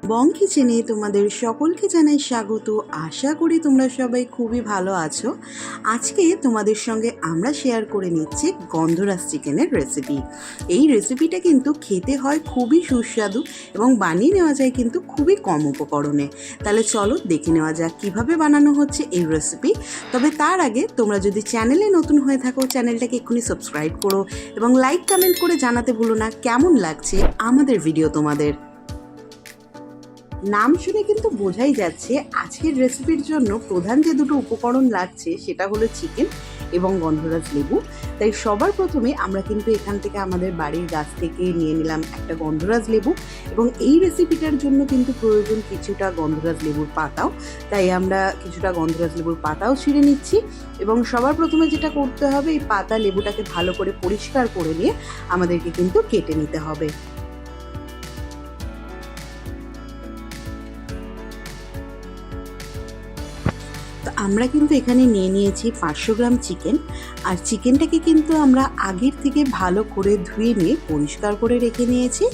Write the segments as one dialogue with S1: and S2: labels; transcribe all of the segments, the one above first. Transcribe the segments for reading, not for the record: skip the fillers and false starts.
S1: বং কিচেনে তোমাদের সকলকে জানাই স্বাগত। আশা করি তোমরা সবাই খুবই ভালো আছো। আজকে তোমাদের সঙ্গে আমরা শেয়ার করে নিচ্ছি গন্ধরাজ চিকেনের রেসিপি। এই রেসিপিটা কিন্তু খেতে হয় খুবই সুস্বাদু এবং বানিয়ে নেওয়া যায় কিন্তু খুবই কম উপকরণে। তাহলে চলো দেখে নেওয়া যাক কীভাবে বানানো হচ্ছে এই রেসিপি। তবে তার আগে তোমরা যদি চ্যানেলে নতুন হয়ে থাকো চ্যানেলটাকে এক্ষুনি সাবস্ক্রাইব করো এবং লাইক কমেন্ট করে জানাতে ভুলো না কেমন লাগছে আমাদের ভিডিও তোমাদের। নাম শুনে কিন্তু বোঝাই যাচ্ছে আজকের রেসিপির জন্য প্রধান যে দুটো উপকরণ লাগছে সেটা হলো চিকেন এবং গন্ধরাজ লেবু। তাই সবার প্রথমে আমরা কিন্তু এখান থেকে আমাদের বাড়ির গাছ থেকে নিয়ে নিলাম একটা গন্ধরাজ লেবু এবং এই রেসিপিটার জন্য কিন্তু প্রয়োজন কিছুটা গন্ধরাজ লেবুর পাতাও। তাই আমরা কিছুটা গন্ধরাজ লেবুর পাতাও ছিঁড়ে নিচ্ছি এবং সবার প্রথমে যেটা করতে হবে এই পাতা লেবুটাকে ভালো করে পরিষ্কার করে নিয়ে আমাদেরকে কিন্তু কেটে নিতে হবে। তো আমরা কিন্তু এখানে নিয়ে নিয়েছি 500 গ্রাম চিকেন। আর চিকেনটাকে কিন্তু আমরা আগের থেকে ভালো করে ধুয়ে নিয়ে পরিষ্কার করে রেখে নিয়েছি।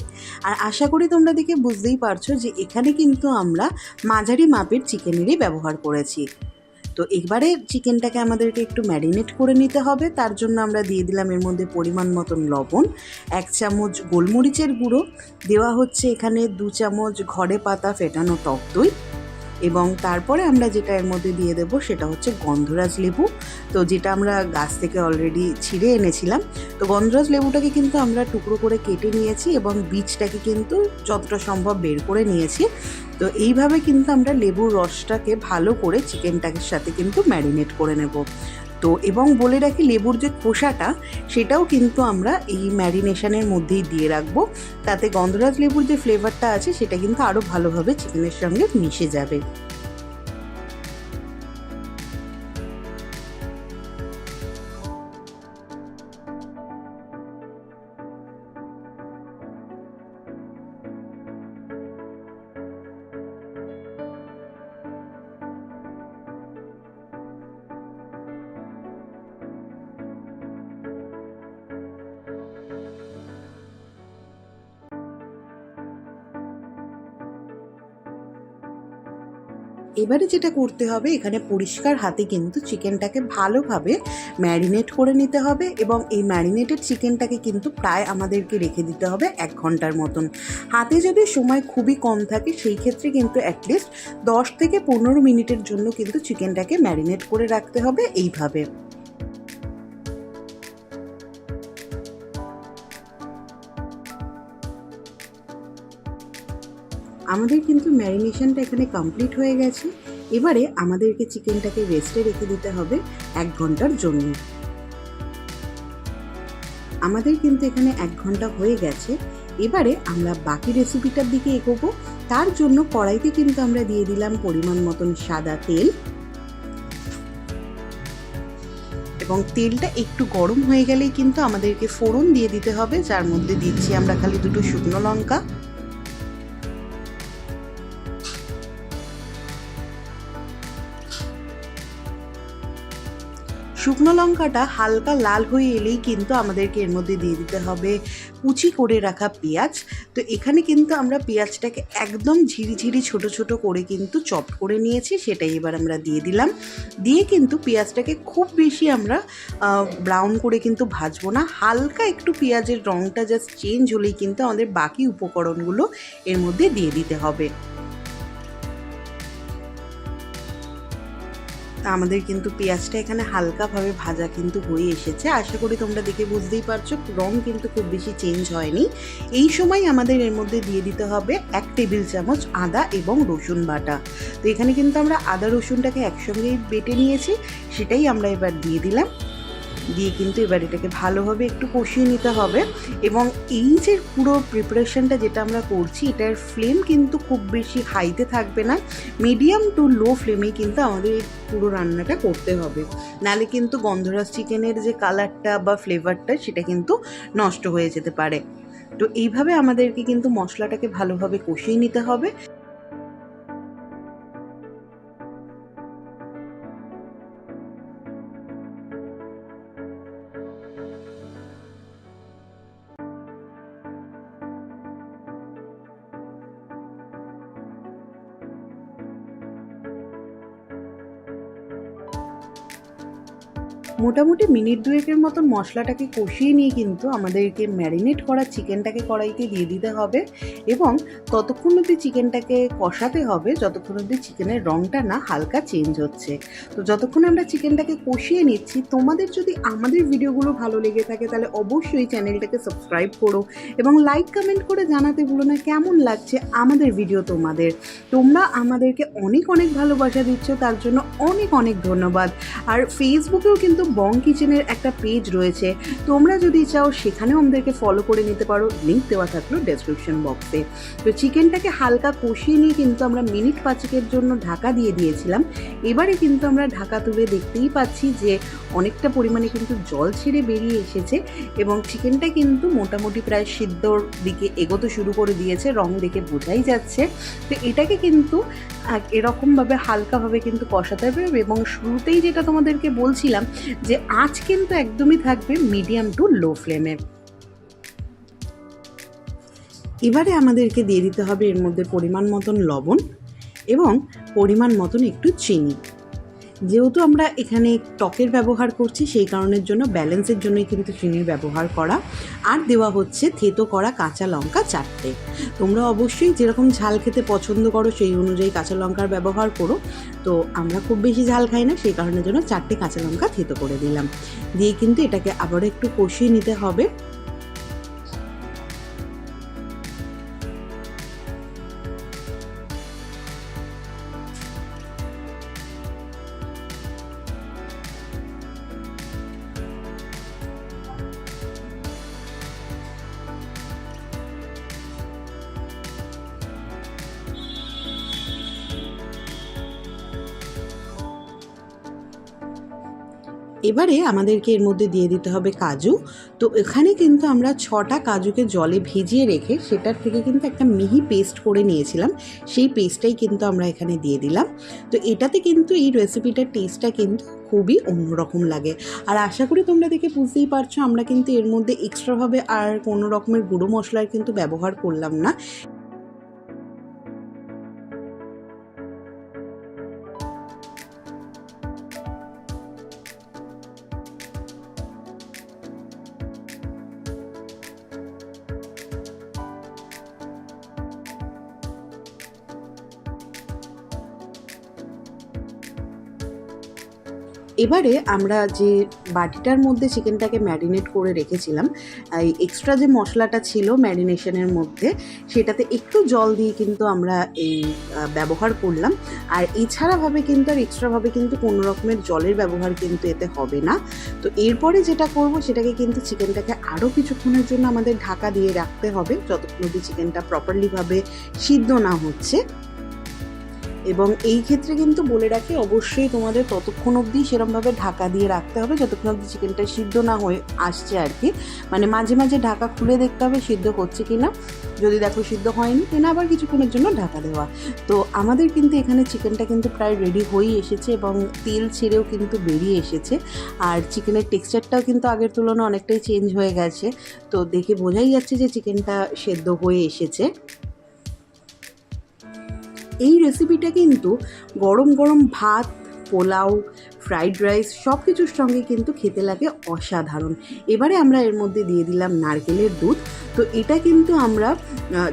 S1: আর আশা করি তোমরা দেখে বুঝতেই পারছো যে এখানে কিন্তু আমরা মাঝারি মাপের চিকেনেরই ব্যবহার করেছি। তো এবারে চিকেনটাকে আমাদেরকে একটু ম্যারিনেট করে নিতে হবে। তার জন্য আমরা দিয়ে দিলাম এর মধ্যে পরিমাণ মতন লবণ, 1 চামচ গোলমরিচের গুঁড়ো, দেওয়া হচ্ছে এখানে 2 চামচ ঘরে পাতা ফেটানো টক দই এবং তারপরে আমরা যেটা এর মধ্যে দিয়ে দেবো সেটা হচ্ছে গন্ধরাজ লেবু। তো যেটা আমরা গাছ থেকে অলরেডি ছিঁড়ে এনেছিলাম। তো গন্ধরাজ লেবুটাকে কিন্তু আমরা টুকরো করে কেটে নিয়েছি এবং বীজটাকে কিন্তু যতটা সম্ভব বের করে নিয়েছি। তো এইভাবে কিন্তু আমরা লেবুর রসটাকে ভালো করে চিকেনটার সাথে কিন্তু ম্যারিনেট করে নেব। তো এবং বলে রাখি লেবুর যে খোসাটা সেটাও কিন্তু আমরা এই ম্যারিনেশনের মধ্যেই দিয়ে রাখবো। তাতে গন্ধরাজ লেবুর যে ফ্লেভারটা আছে সেটা কিন্তু আরও ভালোভাবে চিকেনের সঙ্গে মিশে যাবে। এবারে যেটা করতে হবে এখানে পরিষ্কার হাতে কিন্তু চিকেনটাকে ভালোভাবে ম্যারিনেট করে নিতে হবে এবং এই ম্যারিনেটেড চিকেনটাকে কিন্তু প্রায় আমাদেরকে রেখে দিতে হবে 1 ঘন্টার মতন। হাতে যদি সময় খুবই কম থাকে সেই ক্ষেত্রে কিন্তু অ্যাটলিস্ট 10 থেকে 15 মিনিটের জন্য কিন্তু চিকেনটাকে ম্যারিনেট করে রাখতে হবে এইভাবে। আমাদের কিন্তু ম্যারিনেশনটা এখানে কমপ্লিট হয়ে গেছে। এবারে আমাদেরকে চিকেনটাকে রেস্টে রেখে দিতে হবে 1 ঘন্টার জন্য। আমাদের কিন্তু এখানে 1 ঘন্টা হয়ে গেছে। এবারে আমরা বাকি রেসিপিটার দিকে এগোবো। তার জন্য কড়াইতে কিন্তু আমরা দিয়ে দিলাম পরিমাণ মতন সাদা তেল এবং তেলটা একটু গরম হয়ে গেলেই কিন্তু আমাদেরকে ফোড়ন দিয়ে দিতে হবে, যার মধ্যে দিচ্ছি আমরা খালি 2টো শুকনো লঙ্কা। শুকনো লঙ্কাটা হালকা লাল হয়ে এলেই কিন্তু আমাদেরকে এর মধ্যে দিয়ে দিতে হবে কুচি করে রাখা পেঁয়াজ। তো এখানে কিন্তু আমরা পেঁয়াজটাকে একদম ঝিরিঝিরি ছোট ছোট করে কিন্তু চপ করে নিয়েছি, সেটাই এবার আমরা দিয়ে দিলাম। দিয়ে কিন্তু পেঁয়াজটাকে খুব বেশি আমরা ব্রাউন করে কিন্তু ভাজবো না, হালকা একটু পেঁয়াজের রঙটা জাস্ট চেঞ্জ হলেই কিন্তু আমাদের বাকি উপকরণগুলো এর মধ্যে দিয়ে দিতে হবে। তা আমাদের কিন্তু পেঁয়াজটা এখানে হালকাভাবে ভাজা কিন্তু হয়ে এসেছে। আশা করি তোমরা দেখে বুঝতেই পারছো রং কিন্তু খুব বেশি চেঞ্জ হয়নি। এই সময় আমাদের এর মধ্যে দিয়ে দিতে হবে 1 টেবিল চামচ আদা এবং রসুন বাটা। তো এখানে কিন্তু আমরা আদা রসুনটাকে একসঙ্গেই বেটে নিয়েছি, সেটাই আমরা এবার দিয়ে দিলাম। দিয়ে কিন্তু এবার এটাকে ভালোভাবে একটু কষিয়ে নিতে হবে এবং এই যে পুরো প্রিপারেশনটা যেটা আমরা করছি এটার ফ্লেম কিন্তু খুব বেশি হাইতে থাকবে না, মিডিয়াম টু লো ফ্লেমেই কিন্তু আমাদের এই পুরো রান্নাটা করতে হবে। নালে কিন্তু গন্ধরাজ চিকেনের যে কালারটা বা ফ্লেভারটা সেটা কিন্তু নষ্ট হয়ে যেতে পারে। তো এইভাবে আমাদেরকে কিন্তু মশলাটাকে ভালোভাবে কষিয়ে নিতে হবে। মোটামুটি মিনিট দুয়েকের মতন মশলাটাকে কষিয়ে নিয়ে কিন্তু আমাদেরকে ম্যারিনেট করা চিকেনটাকে কড়াইতে দিয়ে দিতে হবে এবং ততক্ষণ অবধি চিকেনটাকে কষাতে হবে যতক্ষণ অবধি চিকেনের রঙটা না হালকা চেঞ্জ হচ্ছে। তো যতক্ষণ আমরা চিকেনটাকে কষিয়ে নিচ্ছি, তোমাদের যদি আমাদের ভিডিওগুলো ভালো লেগে থাকে তাহলে অবশ্যই চ্যানেলটাকে সাবস্ক্রাইব করো এবং লাইক কমেন্ট করে জানাতে ভুলো না কেমন লাগছে আমাদের ভিডিও তোমাদের। তোমরা আমাদেরকে অনেক অনেক ভালোবাসা দিচ্ছ, তার জন্য অনেক অনেক ধন্যবাদ। আর ফেসবুকেও কিন্তু বং কিচেনের একটা পেজ রয়েছে, তোমরা যদি চাও সেখানেও আমাদেরকে ফলো করে নিতে পারো, লিঙ্ক দেওয়া থাকলো ডেসক্রিপশন বক্সে। তো চিকেনটাকে হালকা কষিয়ে নিয়ে কিন্তু আমরা মিনিট 5 জন্য ঢাকা দিয়ে দিয়েছিলাম। এবারে কিন্তু আমরা ঢাকা তুলে দেখতেই পাচ্ছি যে অনেকটা পরিমাণে কিন্তু জল ছেড়ে বেরিয়ে এসেছে এবং চিকেনটা কিন্তু মোটামুটি প্রায় সিদ্ধর দিকে এগোতে শুরু করে দিয়েছে, রং দেখে বোঝাই যাচ্ছে। তো এটাকে কিন্তু এরকমভাবে হালকাভাবে কিন্তু কষাতে হবে এবং শুরুতেই যেটা তোমাদেরকে বলছিলাম যে আঁচ কিন্তু একদমই থাকবে মিডিয়াম টু লো ফ্লেমে। এবারে আমাদেরকে দিয়ে দিতে হবে এর মধ্যে পরিমাণ মতন লবণ এবং পরিমাণ মতন একটু চিনি। যেহেতু আমরা এখানে টকের ব্যবহার করছি সেই কারণের জন্য ব্যালেন্সের জন্যই কিন্তু চিনির ব্যবহার করা। আর দেওয়া হচ্ছে থেতো করা কাঁচা লঙ্কা 4টে। তোমরা অবশ্যই যেরকম ঝাল খেতে পছন্দ করো সেই অনুযায়ী কাঁচা লঙ্কার ব্যবহার করো। তো আমরা খুব বেশি ঝাল খাই না, সেই কারণের জন্য 4টে কাঁচা লঙ্কা থেতো করে দিলাম। দিয়ে কিন্তু এটাকে আবারও একটু কষিয়ে নিতে হবে। এবারে আমাদেরকে এর মধ্যে দিয়ে দিতে হবে কাজু। তো এখানে কিন্তু আমরা 6টা কাজুকে জলে ভিজিয়ে রেখে সেটার থেকে কিন্তু একটা মিহি পেস্ট করে নিয়েছিলাম, সেই পেস্টটাই কিন্তু আমরা এখানে দিয়ে দিলাম। তো এটাতে কিন্তু এই রেসিপিটার টেস্টটা কিন্তু খুবই অন্যরকম লাগে। আর আশা করি তোমরা দেখে বুঝতেই পারছো আমরা কিন্তু এর মধ্যে এক্সট্রাভাবে আর কোনো রকমের গুঁড়ো মশলার কিন্তু ব্যবহার করলাম না। এবারে আমরা যে বাটিটার মধ্যে চিকেনটাকে ম্যারিনেট করে রেখেছিলাম, এই এক্সট্রা যে মশলাটা ছিল ম্যারিনেশনের মধ্যে সেটাতে একটু জল দিয়ে কিন্তু আমরা এই ব্যবহার করলাম। আর এছাড়াভাবে কিন্তু আর এক্সট্রাভাবে কিন্তু কোনো রকমের জলের ব্যবহার কিন্তু এতে হবে না। তো এরপরে যেটা করব সেটাকে কিন্তু চিকেনটাকে আরও কিছুক্ষণের জন্য আমাদের ঢাকা দিয়ে রাখতে হবে যতক্ষণ অবধি চিকেনটা প্রপারলিভাবে সিদ্ধ না হচ্ছে। এবং এই ক্ষেত্রে কিন্তু বলে রাখি অবশ্যই তোমাদের ততক্ষণ অবধি সেরকমভাবে ঢাকা দিয়ে রাখতে হবে যতক্ষণ অবধি চিকেনটা সিদ্ধ না হয়ে আসছে আর কি। মানে মাঝে মাঝে ঢাকা খুলে দেখতে হবে সিদ্ধ হচ্ছে কি না। যদি দেখো সিদ্ধ হয়নি তাহলে আবার কিছুক্ষণের জন্য ঢাকা দেওয়া। তো আমাদের কিন্তু এখানে চিকেনটা কিন্তু প্রায় রেডি হয়েই এসেছে এবং তেল ছেড়েও কিন্তু বেরিয়ে এসেছে। আর চিকেনের টেক্সচারটাও কিন্তু আগের তুলনায় অনেকটাই চেঞ্জ হয়ে গেছে। তো দেখে বোঝাই যাচ্ছে যে চিকেনটা সেদ্ধ হয়ে এসেছে। এই রেসিপিটা কিন্তু গরম গরম ভাত, পোলাও, ফ্রাইড রাইস সব কিছুর সঙ্গে কিন্তু খেতে লাগে অসাধারণ। এবারে আমরা এর মধ্যে দিয়ে দিলাম নারকেলের দুধ। তো এটা কিন্তু আমরা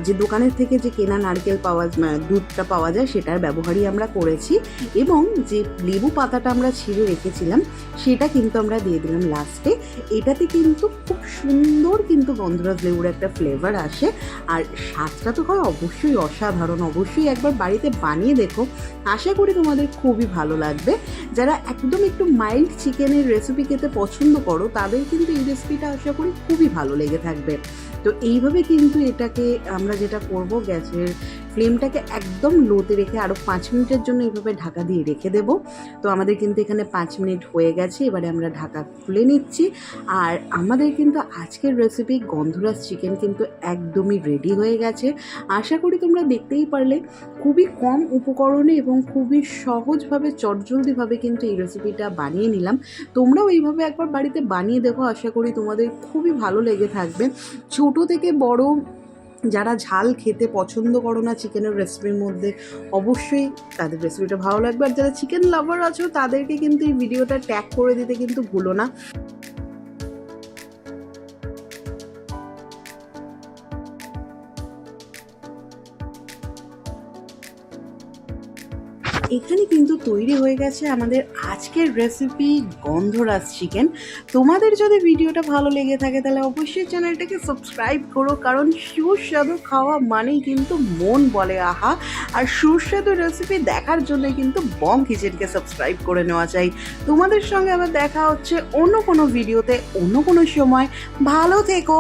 S1: যে দোকানের থেকে যে কেনা নারকেল দুধটা পাওয়া যায় সেটার ব্যবহারই আমরা করেছি এবং যে লেবু পাতাটা আমরা ছিঁড়ে রেখেছিলাম সেটা কিন্তু আমরা দিয়ে দিলাম লাস্টে। এটাতে কিন্তু খুব সুন্দর কিন্তু গন্ধরাজ লেবুর একটা ফ্লেভার আসে আর স্বাদটা তো হয় অবশ্যই অসাধারণ। অবশ্যই একবার বাড়িতে বানিয়ে দেখো, আশা করি তোমাদের খুবই ভালো লাগবে। যারা একদম একটু মাইল্ড চিকেনের রেসিপি খেতে পছন্দ করো তাদের কিন্তু এই রেসিপিটা আশা করি খুবই ভালো লেগে থাকবে। তো এইভাবে কিন্তু এটাকে আমরা যেটা করব, গ্যাসের ফ্লেমটাকে একদম লোতে রেখে আরও 5 মিনিটের জন্য এইভাবে ঢাকা দিয়ে রেখে দেবো। তো আমাদের কিন্তু এখানে 5 মিনিট হয়ে গেছে, এবারে আমরা ঢাকা খুলে নিচ্ছি। আর আমাদের কিন্তু আজকের রেসিপি গন্ধরাজ চিকেন কিন্তু একদমই রেডি হয়ে গেছে। আশা করি তোমরা দেখতেই পারলে খুবই কম উপকরণে এবং খুবই সহজভাবে চটজলদিভাবে কিন্তু এই রেসিপিটা বানিয়ে নিলাম। তোমরাও এইভাবে একবার বাড়িতে বানিয়ে দেখো, আশা করি তোমাদের খুবই ভালো লেগে থাকবে। ছোট থেকে বড় যারা ঝাল খেতে পছন্দ করো না চিকেনের রেসিপির মধ্যে, অবশ্যই তাদের রেসিপিটা ভালো লাগবে। আর যারা চিকেন লাভার আছো তাদেরকে কিন্তু এই ভিডিওটা ট্যাগ করে দিতে কিন্তু ভুলো না। এখানে কিন্তু তৈরি হয়ে গেছে আমাদের আজকের রেসিপি গন্ধরাজ চিকেন। তোমাদের যদি ভিডিওটা ভালো লেগে থাকে তাহলে অবশ্যই চ্যানেলটাকে সাবস্ক্রাইব করো, কারণ সুস্বাদু খাওয়া মানেই কিন্তু মন বলে আহা। আর সুস্বাদু রেসিপি দেখার জন্যই কিন্তু বং কিচেনকে সাবস্ক্রাইব করে নেওয়া চাই। তোমাদের সঙ্গে আবার দেখা হচ্ছে অন্য কোনো ভিডিওতে অন্য কোনো সময়। ভালো থেকো।